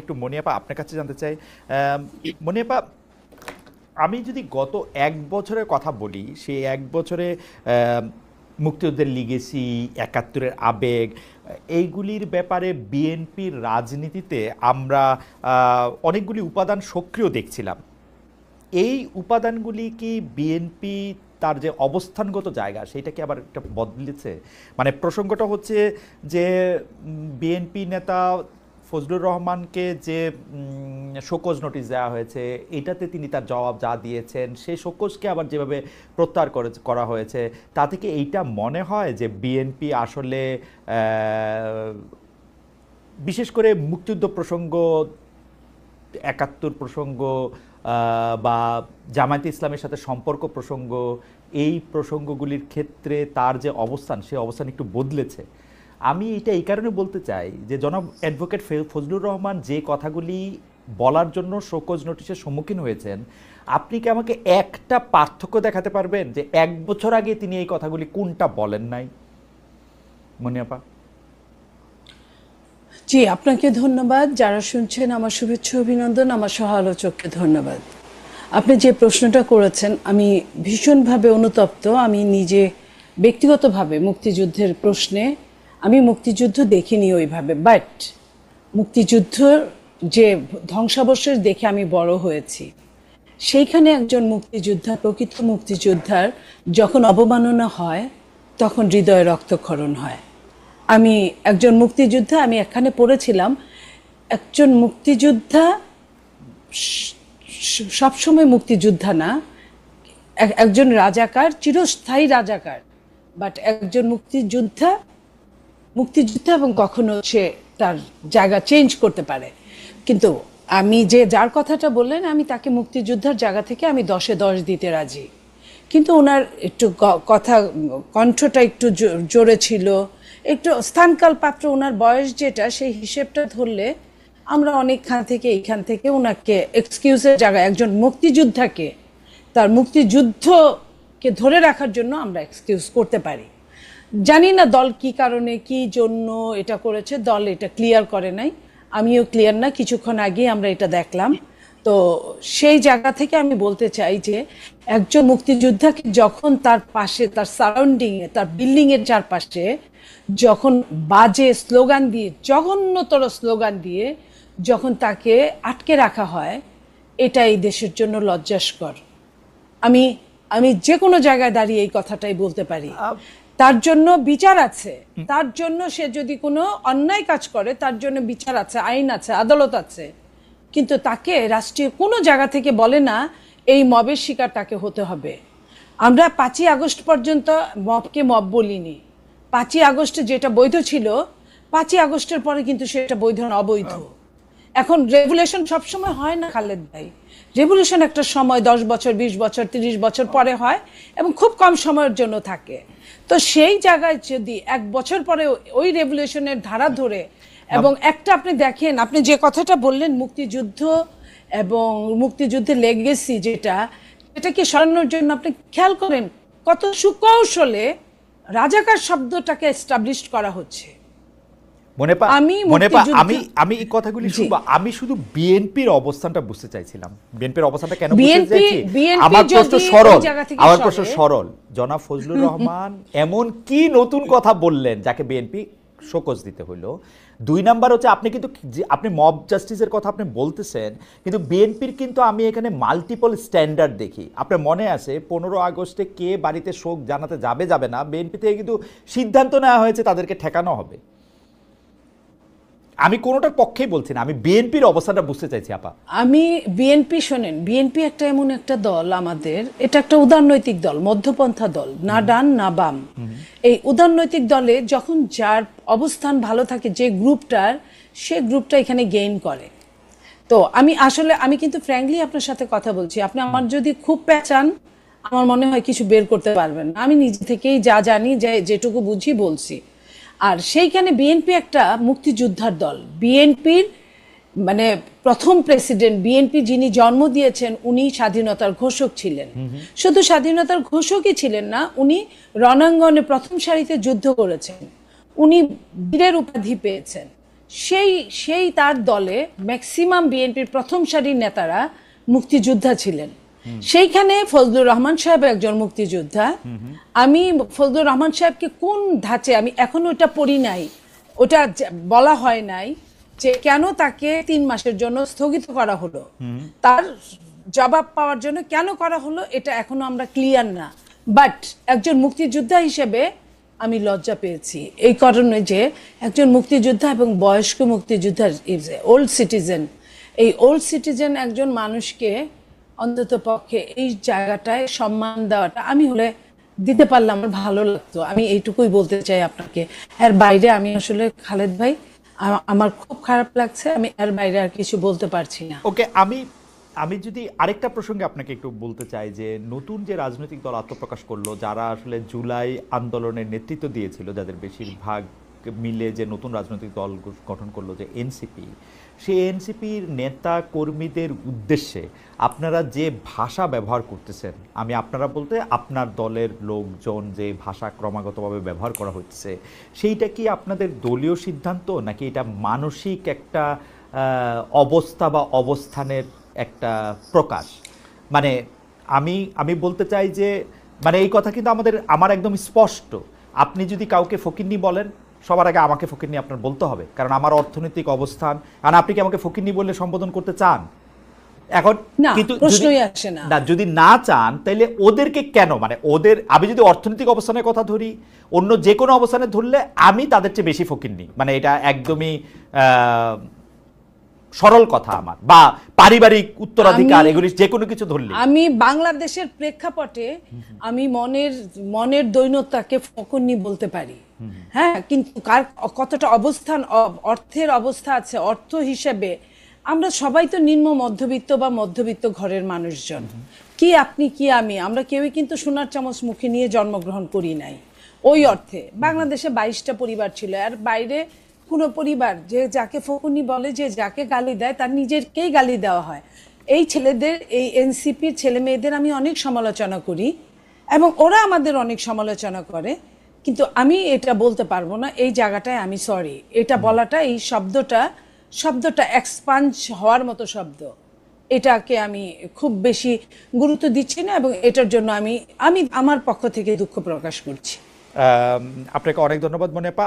একটু মনিয়াপা আপনার কাছে জানতে চাই। মনিয়াপা, আমি যদি গত 1 বছরের কথা বলি, সেই 1 বছরে মুক্তিযুদ্ধের লিগেসি, ৭১-এর আবেগ, এইগুলির ব্যাপারে বিএনপির রাজনীতিতে আমরা অনেকগুলি উপাদান সক্রিয় দেখছিলাম। এই উপাদানগুলি কি বিএনপি তার যে অবস্থানগত জায়গা সেইটাকে আবার একটা বদলেছে? মানে প্রসঙ্গটা হচ্ছে যে বিএনপি নেতা ফজলুর রহমানকে যে শোকজ নোটিশ দেওয়া হয়েছে, এটাতে তিনি তার জবাব যা দিয়েছেন, সেই শোকজকে আবার যেভাবে প্রত্যাহার করা হয়েছে, তা থেকে এইটা মনে হয় যে বিএনপি আসলে বিশেষ করে মুক্তিযুদ্ধ প্রসঙ্গ, ৭১ প্রসঙ্গ বা জামায়াতে ইসলামের সাথে সম্পর্ক প্রসঙ্গ, এই প্রসঙ্গগুলির ক্ষেত্রে তার যে অবস্থান, সেই অবস্থান একটু বদলেছে। আমি এটা এই কারণে বলতে চাই যে জনাব অ্যাডভোকেট ফজলুর রহমান যে কথাগুলি বলার জন্য শোকজ নোটিশের সম্মুখীন হয়েছেন, আপনি কি আমাকে একটা পার্থক্য দেখাতে পারবেন যে 1 বছর আগে তিনি এই কথাগুলি কোনটা বলেন নাই? মনিয়াপা। জি, আপনাকে ধন্যবাদ। যারা শুনছেন আমার শুভেচ্ছা অভিনন্দন, আমার সহ আলোচককে ধন্যবাদ। আপনি যে প্রশ্নটা করেছেন আমি ভীষণভাবে অনুতপ্ত। আমি নিজে ব্যক্তিগতভাবে মুক্তিযুদ্ধের প্রশ্নে আমি মুক্তিযুদ্ধ দেখিনি ওইভাবে, বাট মুক্তিযুদ্ধর যে ধ্বংসাবশেষ দেখে আমি বড় হয়েছি, সেইখানে একজন মুক্তিযোদ্ধা, প্রকৃত মুক্তিযোদ্ধার যখন অবমাননা হয় তখন হৃদয়ে রক্তক্ষরণ হয়। আমি একজন মুক্তিযোদ্ধা, আমি এখানে পড়েছিলাম, একজন মুক্তিযোদ্ধা সবসময় মুক্তিযোদ্ধা না, একজন রাজাকার, চিরস্থায়ী রাজাকার, বাট একজন মুক্তিযোদ্ধা এবং কখনো সে তার জায়গা চেঞ্জ করতে পারে। কিন্তু আমি যার কথাটা বললেন, আমি তাকে মুক্তিযোদ্ধার জায়গা থেকে আমি 10-এ 10 দিতে রাজি। কিন্তু ওনার একটু কথা, কণ্ঠটা একটু জোরে ছিল, একটু স্থানকাল পাত্র, ওনার বয়স যেটা, সেই হিসেবটা ধরলে আমরা অনেকখান থেকে এইখান থেকে ওনাকে এক্সকিউজের জায়গায় একজন মুক্তিযোদ্ধাকে তার মুক্তিযুদ্ধকে ধরে রাখার জন্য আমরা এক্সকিউজ করতে পারি। জানি না দল কি কারণে, কি জন্য এটা করেছে, দল এটা ক্লিয়ার করে নাই, আমিও ক্লিয়ার না। কিছুক্ষণ আগে আমরা এটা দেখলাম। তো সেই জায়গা থেকে আমি বলতে চাই যে একজন মুক্তিযোদ্ধাকে যখন তার পাশে, তার সারাউন্ডিংয়ে, তার বিল্ডিংয়ের চারপাশে যখন বাজে স্লোগান দিয়ে, জঘন্যতর স্লোগান দিয়ে যখন তাকে আটকে রাখা হয়, এটা এই দেশের জন্য লজ্জাস্কর। আমি যে কোনো জায়গায় দাঁড়িয়ে এই কথাটাই বলতে পারি। তার জন্য বিচার আছে, তার জন্য সে যদি কোনো অন্যায় কাজ করে তার জন্য বিচার আছে, আইন আছে, আদালত আছে। কিন্তু তাকে রাষ্ট্রীয় কোনো জায়গা থেকে বলে না এই মবের শিকার তাকে হতে হবে। আমরা 5ই আগস্ট পর্যন্ত মবকে মব বলিনি। 5ই আগস্টে যেটা বৈধ ছিল, 5ই আগস্টের পরে কিন্তু সেটা বৈধ না, অবৈধ। এখন রেভুলেশন সবসময় হয় না খালেদ ভাই। রেভুলেশন একটা সময় 10 বছর, 20 বছর, 30 বছর পরে হয় এবং খুব কম সময়ের জন্য থাকে। তো সেই জায়গায় যদি 1 বছর পরে ওই রেভুলেশনের ধারা ধরে, এবং একটা আপনি দেখেন, আপনি যে কথাটা বললেন মুক্তিযুদ্ধ এবং মুক্তিযুদ্ধের লেগেসি, যেটাকে সরানোর জন্য আপনি খেয়াল করেন কত সুকৌশলে রাজাকার শব্দটাকে এস্টাবলিশ করা হচ্ছে। আমি এই কথাগুলি শুনবো, আমি শুধু বিএনপির অবস্থানটা বুঝতে চাইছিলাম। বিএনপির অবস্থানটা কেন বুঝতে চাইছি? আমার প্রশ্ন সরল। জনাব ফজলুর রহমান এমন কি নতুন কথা বললেন যাকে বিএনপি শোকজ দিতে হইল? 2 নাম্বার হচ্ছে, আপনি মব জাস্টিসের কথা আপনি বলতেছেন, কিন্তু বিএনপির কিন্তু আমি এখানে মাল্টিপল স্ট্যান্ডার্ড দেখি। আপনার মনে আছে 15 আগস্টে কে বাড়িতে শোক জানাতে যাবে না, বিএনপি থেকে কিন্তু সিদ্ধান্ত নেওয়া হয়েছে তাদেরকে ঠেকানো হবে। আমি কোনোটার পক্ষেই বলছি না, আমি বিএনপির অবস্থাটা বুঝতে চাইছি আপা। আমি বিএনপি, শোনেন, বিএনপি একটা এমন একটা দল, আমাদের এটা একটা উদারনৈতিক দল, মধ্যপন্থা দল, না ডান না বাম। এই উদারনৈতিক দলে যখন যার অবস্থান ভালো থাকে, যে গ্রুপটার, সে গ্রুপটা এখানে গেইন করে। তো আমি কিন্তু ফ্র্যাঙ্কলি আপনার সাথে কথা বলছি, আপনি আমার যদি খুব পেঁচান আমার মনে হয় কিছু বের করতে পারবেন না। আমি নিজে থেকেই যা জানি, যেটুকু বুঝি বলছি। আর সেইখানে বিএনপি একটা মুক্তিযোদ্ধার দল। বিএনপির মানে প্রথম প্রেসিডেন্ট, বিএনপি যিনি জন্ম দিয়েছেন, উনি স্বাধীনতার ঘোষক ছিলেন। শুধু স্বাধীনতার ঘোষকই ছিলেন না, উনি রণাঙ্গনে প্রথম সারিতে যুদ্ধ করেছেন, উনি বীরের উপাধি পেয়েছেন। সেই সেই তার দলে ম্যাক্সিমাম বিএনপির প্রথম সারির নেতারা মুক্তিযোদ্ধা ছিলেন। সেইখানে ফজলুর রহমান সাহেব একজন মুক্তিযোদ্ধা। আমি ফজলুর রহমান সাহেবকে কোন ধাঁচে, আমি এখনো ওটা পড়ি নাই, ওটা বলা হয় নাই যে কেন তাকে 3 মাসের জন্য স্থগিত করা হলো, তার জবাব পাওয়ার জন্য কেন করা হলো, এটা এখনো আমরা ক্লিয়ার না। বাট একজন মুক্তিযোদ্ধা হিসেবে আমি লজ্জা পেয়েছি এই কারণে যে একজন মুক্তিযোদ্ধা এবং বয়স্ক মুক্তিযোদ্ধা, ওল্ড সিটিজেন, এই ওল্ড সিটিজেন একজন মানুষকে অন্তত পক্ষে এই জায়গাটায় সম্মান দেওয়াটা আমি হলে দিতে পারলে আমার ভালো লাগতো। আমি এইটুকুই বলতে চাই আপনাকে। এর বাইরে আমি আসলে খালেদ ভাই, আমার খুব খারাপ লাগছে, আমি এর বাইরে আর কিছু বলতে পারছি না। ওকে, আমি যদি আরেকটা প্রসঙ্গে আপনাকে একটু বলতে চাই যে নতুন যে রাজনৈতিক দল আত্মপ্রকাশ করলো, যারা আসলে জুলাই আন্দোলনের নেতৃত্ব দিয়েছিল, যাদের বেশিরভাগ মিলে যে নতুন রাজনৈতিক দল গঠন করলো যে এনসিপি, সেই এনসিপির নেতা কর্মীদের উদ্দেশ্যে আপনারা যে ভাষা ব্যবহার করতেছেন, আমি আপনারা বলতে আপনার দলের লোকজন যে ভাষা ক্রমাগতভাবে ব্যবহার করা হচ্ছে, সেইটা কি আপনাদের দলীয় সিদ্ধান্ত নাকি এটা মানসিক একটা অবস্থা বা অবস্থানের একটা প্রকাশ? মানে আমি বলতে চাই যে মানে এই কথা কিন্তু আমার একদম স্পষ্ট। আপনি যদি কাউকে ফকিন্নি বলেন, সবার আগে আমাকে ফকিন্নি আপনার বলতে হবে, কারণ আমার অর্থনৈতিক অবস্থান। কারণ আপনি কি আমাকে ফকিন্নি বললে সম্বোধন করতে চান? এখন কিন্তু যদি না চান তাহলে ওদেরকে কেন, মানে আমি যদি অর্থনৈতিক অবস্থানের কথা ধরি, অন্য যে কোনো অবস্থানে ধরলে আমি তাদের চেয়ে বেশি ফকিন্নি, মানে এটা একদমই সরল কথা আমার, বা পারিবারিক উত্তরাধিকার, এগুলি যে কোনো কিছু ধরলে। আমি বাংলাদেশের প্রেক্ষাপটে আমি মনের দৈন্যতাকে ফকিন্নি বলতে পারি, হ্যাঁ, কিন্তু কার কতটা অবস্থান, অর্থের অবস্থা আছে, অর্থ হিসেবে আমরা সবাই তো নিম্ন মধ্যবিত্ত বা মধ্যবিত্ত ঘরের মানুষজন। কি আপনি কি আমরা কেউই কিন্তু সোনার চামচ মুখে নিয়ে জন্মগ্রহণ করি নাই। ওই অর্থে বাংলাদেশে 22টা পরিবার ছিল, আর বাইরে কোনো পরিবার যে যাকে ফকুনি বলে, যে যাকে গালি দেয় তার নিজেরকেই গালি দেওয়া হয়। এই ছেলেদের, এই এনসিপির ছেলে মেয়েদের আমি অনেক সমালোচনা করি এবং ওরা আমাদের অনেক সমালোচনা করে, কিন্তু আমি এটা বলতে পারবো না। এই জায়গাটায় আমি সরি, এটা বলাটা, এই শব্দটা এক্সপাঞ্জ হওয়ার মতো শব্দ, এটাকে আমি খুব বেশি গুরুত্ব দিচ্ছি না এবং এটার জন্য আমি আমার পক্ষ থেকে দুঃখ প্রকাশ করছি। আপনাকে অনেক ধন্যবাদ মনিপা।